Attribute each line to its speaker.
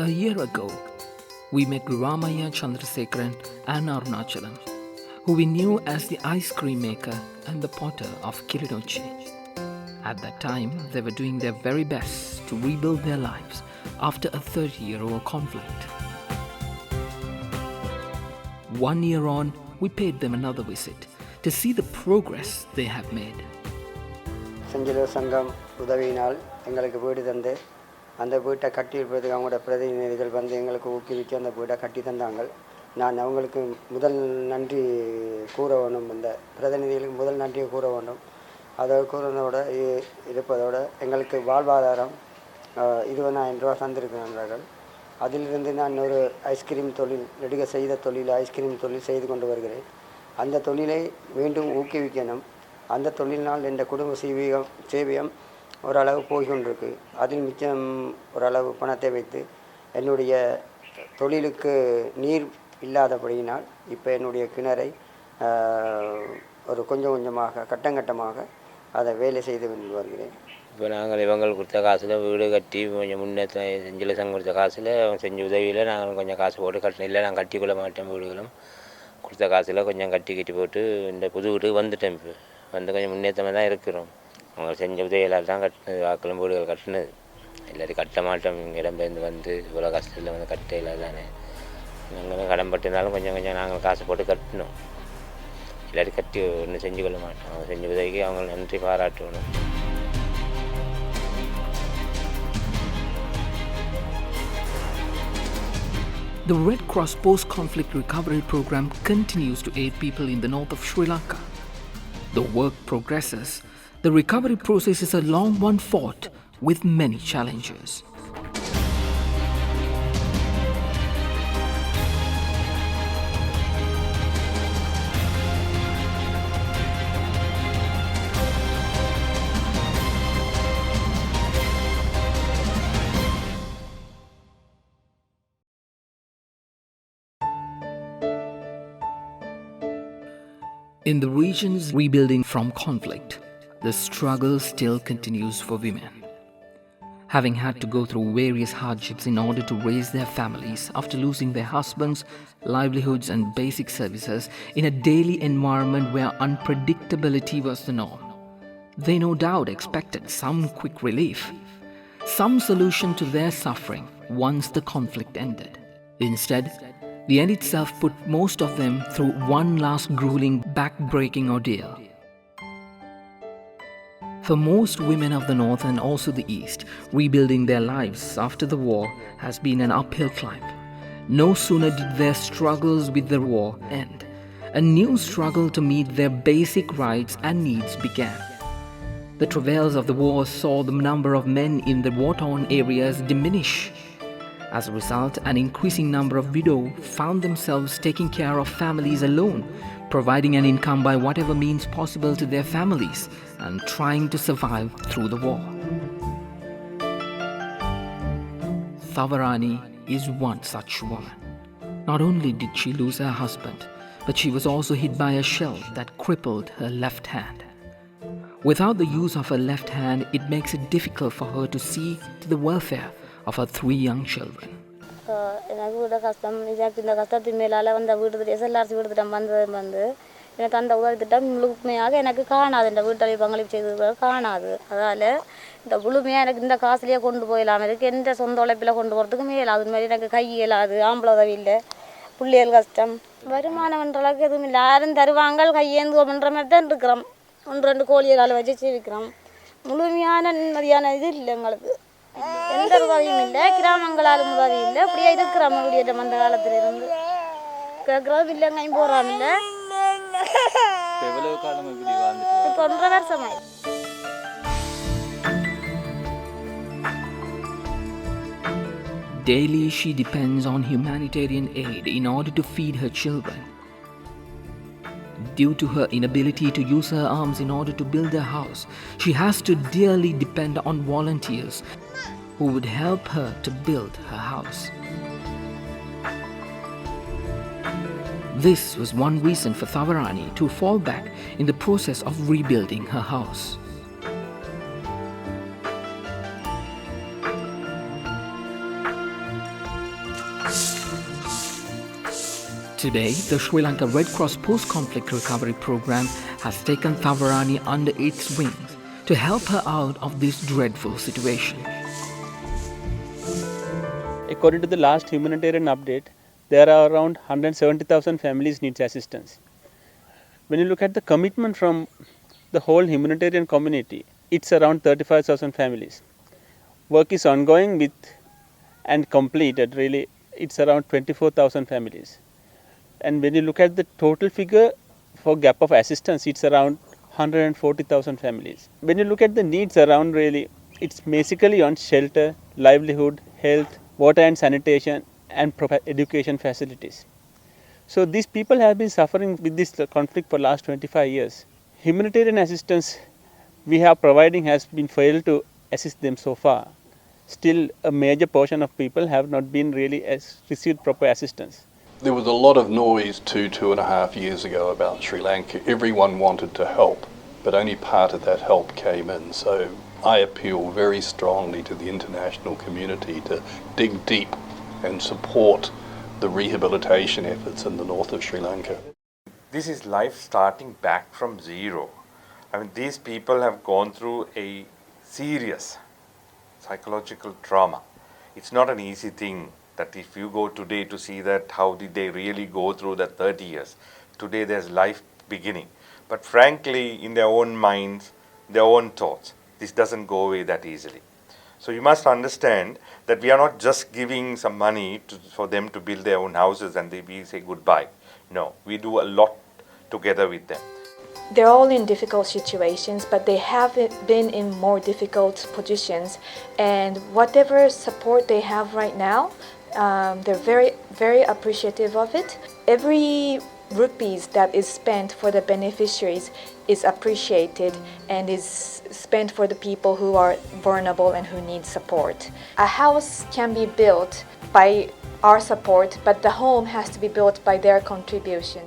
Speaker 1: A year ago, we met Ramaya Chandrasekharan and Arunachalam, who we knew as the ice cream maker and the potter of Kilinochi. At that time, they were doing their very best to rebuild their lives after a 30-year-old conflict. 1 year on, we paid them another visit to see the progress they have made.
Speaker 2: செஞ்சிலுவை சங்கம் உதவியினால் எங்களுக்கு வீடு தந்து அந்த வீட்டை கட்டியிருப்பதுக்கு அவங்களோட பிரதிநிதிகள் வந்து எங்களுக்கு ஊக்குவிச்சு அந்த வீட்டை கட்டி தந்தாங்க. நான் அவங்களுக்கு முதல் நன்றி கூற வேண்டும், இந்த பிரதிநிதிகளுக்கு முதல் நன்றியை கூற வேண்டும். அதை கூறினோட இருப்பதோடு எங்களுக்கு வாழ்வாதாரம் 20,000 ரூபா தந்திருக்கிறார்கள். அதிலிருந்து நான் ஒரு ஐஸ்கிரீம் தொழில் செய்த தொழில் ஐஸ்கிரீம் தொழில் செய்து கொண்டு வருகிறேன். அந்த தொழிலை மீண்டும் ஊக்குவிக்கணும். அந்த தொழிலினால் என்ற குடும்ப சேவியம் ஓரளவு போய்கொண்டிருக்கு. அதில் மிச்சம் ஓரளவு பணத்தை வைத்து என்னுடைய தொழிலுக்கு நீர் இல்லாதபடியினால் இப்போ என்னுடைய கிணறை ஒரு கொஞ்சமாக கட்டமாக அதை வேலை செய்து கொண்டு வருகிறேன்.
Speaker 3: இப்போ நாங்கள் இவங்களுக்கு கொடுத்த காசில் வீடு கட்டி கொஞ்சம் முன்னேற்ற செஞ்சில் சங்கம் கொடுத்த காசில் செஞ்ச உதவியில் நாங்கள் கொஞ்சம் காசு போட்டு கட்டணும். இல்லை நாங்கள் கட்டிக்கொள்ள மாட்டேன். வீடுகளும் கொடுத்த காசில் கொஞ்சம் கட்டி போட்டு இந்த புது வீட்டுக்கு வந்துட்டேன். இப்போ வந்து கொஞ்சம் முன்னேற்றமாக தான் இருக்கிறோம். அவங்க செஞ்ச உதவிகளால் தான் கட்டினது, வாக்கிலும் வீடுகள் கட்டினது. எல்லாரும் கட்ட மாட்டோம். இங்கே இடம்பெயர்ந்து வந்து இவ்வளோ கஷ்டத்தில் வந்து கட்ட இல்லாதானே. நாங்களும் கடன்பட்டுனாலும் கொஞ்சம் நாங்கள் காசு போட்டு கட்டணும். எல்லாரும் கட்டி ஒன்றும் செஞ்சு கொள்ள மாட்டோம். அவங்க செஞ்ச உதவிக்கு அவங்க நன்றி பாராட்டணும்.
Speaker 1: The Red Cross post-conflict recovery program continues to aid people in the north of Sri Lanka. The work progresses. The recovery process is a long one fought with many challenges. In the regions rebuilding from conflict, the struggle still continues for women. Having had to go through various hardships in order to raise their families after losing their husbands, livelihoods and basic services in a daily environment where unpredictability was the norm, they no doubt expected some quick relief, some solution to their suffering once the conflict ended. Instead, the end itself put most of them through one last grueling, back-breaking ordeal. For most women of the north and also the east, rebuilding their lives after the war has been an uphill climb. No sooner did their struggles with the war end, a new struggle to meet their basic rights and needs began. The travails of the war saw the number of men in the war-torn areas diminish. As a result, an increasing number of widows found themselves taking care of families alone, providing an income by whatever means possible to their families and trying to survive through the war. Thavarani is one such woman. Not only did she lose her husband, but she was also hit by a shell that crippled her left hand. Without the use of her left hand, it makes it difficult for her to see to the welfare of her 3 young children.
Speaker 4: எனக்கு வீட கஷ்டம், இந்த கஷ்டத்தின் மேலால் வந்து வீடு எஸ்எல்ஆர்சி வீடு திட்டம் வந்து எனக்கு அந்த உதவி திட்டம் முழுமையாக எனக்கு காணாது. இந்த வீட்டை பங்களிப்பு செய்தது காணாது. அதால் இந்த முழுமையாக எனக்கு இந்த காசுலேயே கொண்டு போயிடலாம். எனக்கு எந்த சொந்த உழைப்பில் கொண்டு போகிறதுக்கு மேலாது. அது மாதிரி எனக்கு கை இயலாது, ஆம்பளை உதவி இல்லை, பிள்ளைகள் கஷ்டம், வருமானம் என்ற அளவுக்கு எதுவும் இல்லை. யாரும் தருவாங்க கையேந்துவோம்ன்ற மாதிரி தான் இருக்கிறோம். 1-2 கோழியால் வச்சு ஜீவிக்கிறோம். முழுமையான நிம்மதியான இது இல்லை எங்களுக்கு. எந்த உதவியும் இல்லை, கிராமங்களாலும் உதவி இல்லை. அப்படியே இருக்கிறோம் முடியட்டும். அந்த காலத்தில் இருந்து கேட்குறோம் இல்லைங்க, போகிறான் இல்லை. இப்போ 1.5 வருஷமாயி.
Speaker 1: Daily, she depends on humanitarian aid in order to feed her children. Due to her inability to use her arms in order to build a house, she has to dearly depend on volunteers who would help her to build her house. This was one reason for Thavarani to fall back in the process of rebuilding her house. Today, the Sri Lanka Red Cross Post-Conflict Recovery Program has taken Thavarani under its wings to help her out of this dreadful situation.
Speaker 5: According to the last humanitarian update, there are around 170,000 families needs assistance. When you look at the commitment from the whole humanitarian community, it's around 35,000 families. Work is ongoing with and completed, really, it's around 24,000 families. And when you look at the total figure for gap of assistance, it's around 140,000 families. When you look at the needs around, really, it's basically on shelter, livelihood, health, water and sanitation, and proper education facilities. So these people have been suffering with this conflict for last 25 years. Humanitarian assistance we have providing has been failed to assist them so far. Still, a major portion of people have not been really received proper assistance.
Speaker 6: There was a lot of noise 2.5 years ago about Sri Lanka. Everyone wanted to help, but only part of that help came in. So I appeal very strongly to the international community to dig deep and support the rehabilitation efforts in the north of Sri Lanka.
Speaker 7: This is life starting back from zero. I mean, these people have gone through a serious psychological trauma. It's not an easy thing that if you go today to see that how did they really go through that 30 years. Today there's life beginning. But frankly, in their own minds, their own thoughts, this doesn't go away that easily. So you must understand that we are not just giving some money for them to build their own houses and we say goodbye. No, we do a lot together with them.
Speaker 8: They're all in difficult situations, but they have been in more difficult positions. And whatever support they have right now, they're very, very appreciative of it. Every rupees that is spent for the beneficiaries is appreciated and is spent for the people who are vulnerable and who need support. A house can be built by our support, but the home has to be built by their contribution.